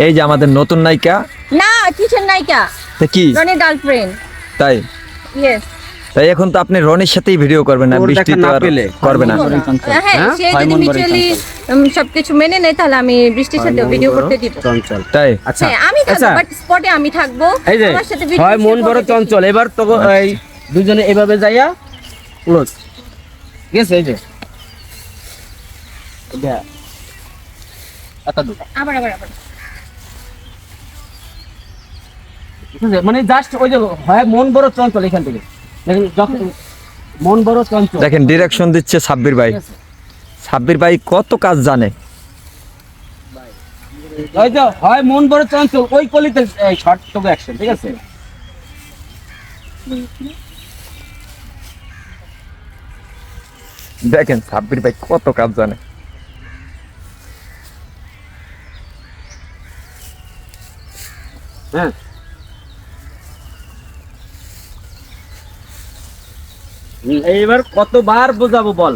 এই যে আমাদের নতুন নায়িকা। না কিসের নায়িকা? তা কি রনির গার্লফ্রেন্ড। তাই? ইয়েস। তাই এখন তো আপনি রনির সাথেই ভিডিও করবেন না, ওর বৃষ্টি দেখা তো না আর পেলে করবে না। হ্যাঁ সে হয় যদি মন বড়ই মিউচুয়ালি সবকিছু মেনে নেয় তাহলে আমি বৃষ্টির সাথে ভিডিও করতে দিব। চঞ্চল। তাই আচ্ছা হ্যাঁ আমি থাকবো, আচ্ছা বাট স্পটে আমি থাকবো। এই যে আমার সাথে video হয় মন share বড় করবে। চঞ্চল, এবার তো এই দুজনে এভাবে যাইয়া ক্লোজ, ঠিক আছে? এই যে এটা এত দূর, আবার। ঠিক আছে? মানে জাস্ট ওই যে হয় মন বড় চঞ্চল এখান থেকে দেখেন, যখন মন বড় চঞ্চল দেখেন ডিরেকশন দিচ্ছে সাব্বির ভাই। ঠিক আছে? সাব্বির ভাই কত কাজ জানে। ওই যে হয় মন বড় চঞ্চল ওই কলিতে শর্ট টুকু অ্যাকশন, ঠিক আছে? দেখেন সাব্বির ভাই কত কাজ জানে। হ্যাঁ এইবার কতবার বোঝাবো বল?